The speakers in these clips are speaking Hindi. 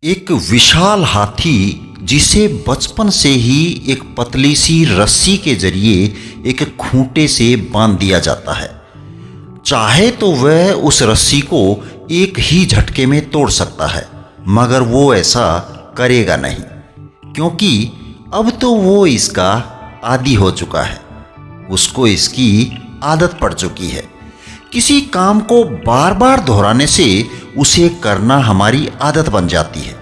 एक विशाल हाथी जिसे बचपन से ही एक पतली सी रस्सी के जरिए एक खूंटे से बांध दिया जाता है। चाहे तो वह उस रस्सी को एक ही झटके में तोड़ सकता है, मगर वो ऐसा करेगा नहीं, क्योंकि अब तो वो इसका आदी हो चुका है। उसको इसकी आदत पड़ चुकी है। किसी काम को बार बार दोहराने से उसे करना हमारी आदत बन जाती है,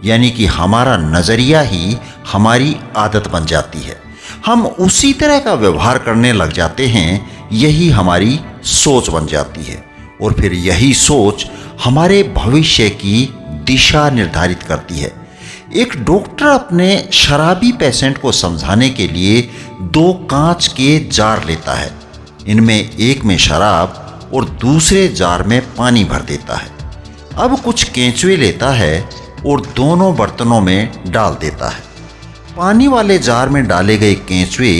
यानी कि हमारा नजरिया ही हमारी आदत बन जाती है। हम उसी तरह का व्यवहार करने लग जाते हैं। यही हमारी सोच बन जाती है और फिर यही सोच हमारे भविष्य की दिशा निर्धारित करती है। एक डॉक्टर अपने शराबी पेशेंट को समझाने के लिए 2 कांच के जार लेता है। इनमें एक में शराब और दूसरे जार में पानी भर देता है। अब कुछ केंचुए लेता है और दोनों बर्तनों में डाल देता है। पानी वाले जार में डाले गए केंचुए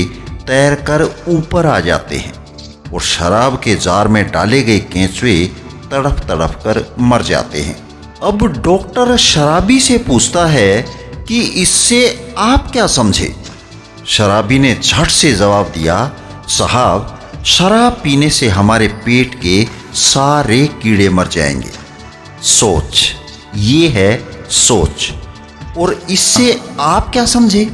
तैरकर ऊपर आ जाते हैं और शराब के जार में डाले गए केंचुए तड़प तड़प कर मर जाते हैं। अब डॉक्टर शराबी से पूछता है कि इससे आप क्या समझे? शराबी ने झट से जवाब दिया, साहब, शराब पीने से हमारे पेट के सारे कीड़े मर जाएंगे। सोच, ये है सोच। और इससे आप क्या समझे?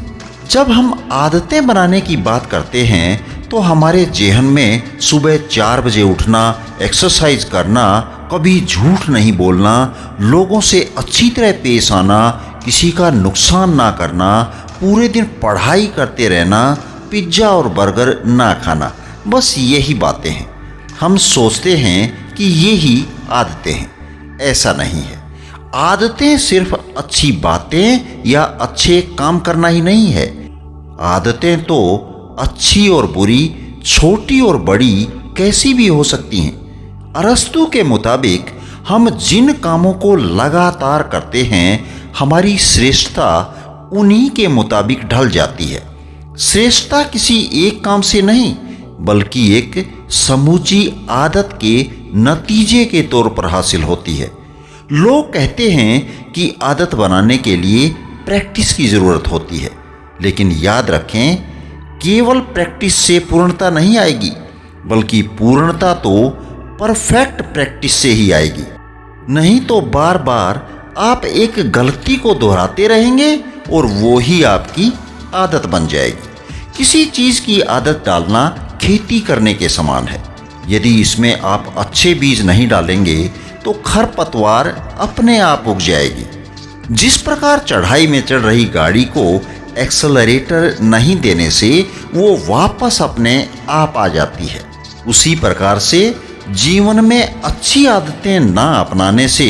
जब हम आदतें बनाने की बात करते हैं तो हमारे जेहन में सुबह 4 बजे उठना, एक्सरसाइज करना, कभी झूठ नहीं बोलना, लोगों से अच्छी तरह पेश आना, किसी का नुकसान ना करना, पूरे दिन पढ़ाई करते रहना, पिज्ज़ा और बर्गर ना खाना, बस यही बातें हैं। हम सोचते हैं कि यही आदतें हैं। ऐसा नहीं है। आदतें सिर्फ अच्छी बातें या अच्छे काम करना ही नहीं है। आदतें तो अच्छी और बुरी, छोटी और बड़ी कैसी भी हो सकती हैं। अरस्तु के मुताबिक हम जिन कामों को लगातार करते हैं, हमारी श्रेष्ठता उन्हीं के मुताबिक ढल जाती है। श्रेष्ठता किसी एक काम से नहीं, बल्कि एक समूची आदत के नतीजे के तौर पर हासिल होती है। लोग कहते हैं कि आदत बनाने के लिए प्रैक्टिस की ज़रूरत होती है, लेकिन याद रखें, केवल प्रैक्टिस से पूर्णता नहीं आएगी, बल्कि पूर्णता तो परफेक्ट प्रैक्टिस से ही आएगी। नहीं तो बार बार आप एक गलती को दोहराते रहेंगे और वो ही आपकी आदत बन जाएगी। किसी चीज़ की आदत डालना खेती करने के समान है। यदि इसमें आप अच्छे बीज नहीं डालेंगे तो खरपतवार अपने आप उग जाएगी। जिस प्रकार चढ़ाई में चढ़ रही गाड़ी को एक्सेलरेटर नहीं देने से वो वापस अपने आप आ जाती है, उसी प्रकार से जीवन में अच्छी आदतें ना अपनाने से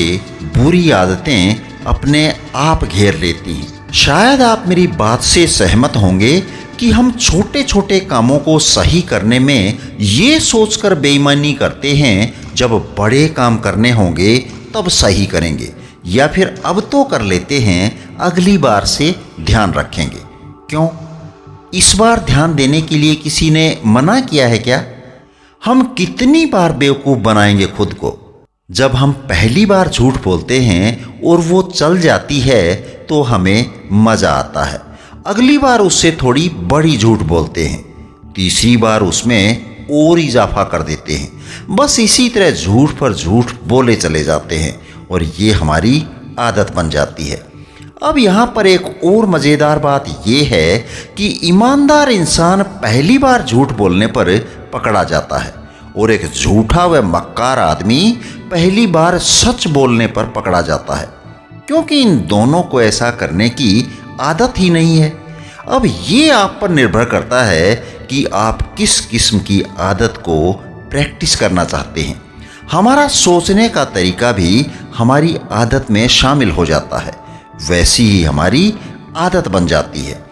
बुरी आदतें अपने आप घेर लेती हैं। शायद आप मेरी बात से सहमत होंगे कि हम छोटे छोटे कामों को सही करने में ये सोचकर बेईमानी करते हैं जब बड़े काम करने होंगे तब सही करेंगे, या फिर अब तो कर लेते हैं, अगली बार से ध्यान रखेंगे। क्यों? इस बार ध्यान देने के लिए किसी ने मना किया है क्या? हम कितनी बार बेवकूफ़ बनाएंगे खुद को? जब हम पहली बार झूठ बोलते हैं और वो चल जाती है तो हमें मज़ा आता है। अगली बार उससे थोड़ी बड़ी झूठ बोलते हैं, तीसरी बार उसमें और इजाफा कर देते हैं। बस इसी तरह झूठ पर झूठ बोले चले जाते हैं और ये हमारी आदत बन जाती है। अब यहाँ पर एक और मज़ेदार बात ये है कि ईमानदार इंसान पहली बार झूठ बोलने पर पकड़ा जाता है और एक झूठा व मक्कार आदमी पहली बार सच बोलने पर पकड़ा जाता है, क्योंकि इन दोनों को ऐसा करने की आदत ही नहीं है। अब ये आप पर निर्भर करता है कि आप किस किस्म की आदत को प्रैक्टिस करना चाहते हैं। हमारा सोचने का तरीका भी हमारी आदत में शामिल हो जाता है, वैसी ही हमारी आदत बन जाती है।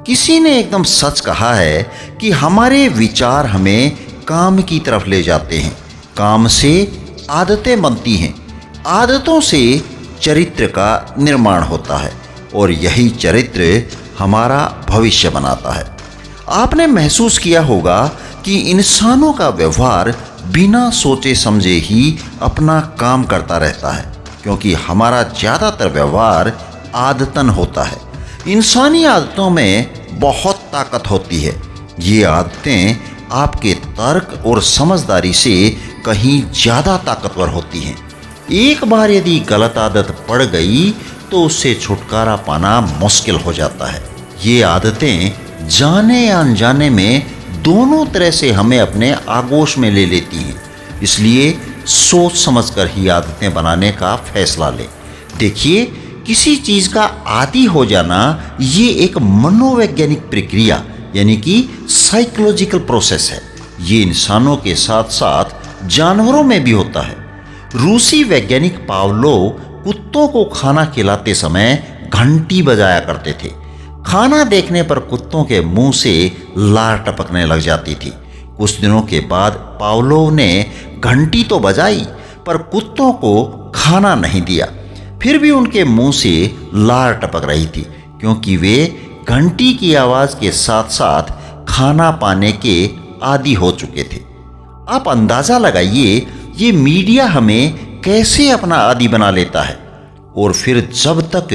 किसी ने एकदम सच कहा है कि हमारे विचार हमें काम की तरफ ले जाते हैं, काम से आदतें बनती हैं, आदतों से चरित्र का निर्माण होता है और यही चरित्र हमारा भविष्य बनाता है। आपने महसूस किया होगा कि इंसानों का व्यवहार बिना सोचे समझे ही अपना काम करता रहता है, क्योंकि हमारा ज़्यादातर व्यवहार आदतन होता है। इंसानी आदतों में बहुत ताकत होती है। ये आदतें आपके तर्क और समझदारी से कहीं ज़्यादा ताकतवर होती हैं। एक बार यदि गलत आदत पड़ गई तो उससे छुटकारा पाना मुश्किल हो जाता है। ये आदतें जाने या अनजाने में दोनों तरह से हमें अपने आगोश में ले लेती हैं। इसलिए सोच समझकर ही आदतें बनाने का फैसला लें। देखिए, किसी चीज़ का आदी हो जाना ये एक मनोवैज्ञानिक प्रक्रिया यानी कि साइकोलॉजिकल प्रोसेस है। ये इंसानों के साथ साथ जानवरों में भी होता है। रूसी वैज्ञानिक पावलोव कुत्तों को खाना खिलाते समय घंटी बजाया करते थे। खाना देखने पर कुत्तों के मुंह से लार टपकने लग जाती थी। कुछ दिनों के बाद पावलोव ने घंटी तो बजाई पर कुत्तों को खाना नहीं दिया। फिर भी उनके मुंह से लार टपक रही थी, क्योंकि वे घंटी की आवाज़ के साथ साथ खाना पाने के आदी हो चुके थे। आप अंदाज़ा लगाइए ये मीडिया हमें कैसे अपना आदी बना लेता है। और फिर जब तक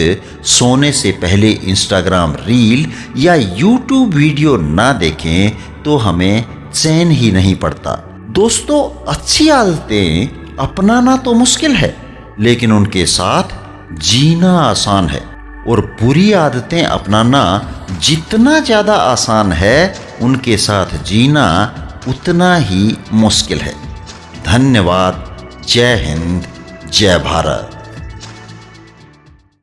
सोने से पहले इंस्टाग्राम रील या यूट्यूब वीडियो ना देखें तो हमें चैन ही नहीं पड़ता। दोस्तों, अच्छी आदतें अपनाना तो मुश्किल है, लेकिन उनके साथ जीना आसान है। और बुरी आदतें अपनाना जितना ज़्यादा आसान है, उनके साथ जीना उतना ही मुश्किल है। धन्यवाद। जय हिंद, जय भारत।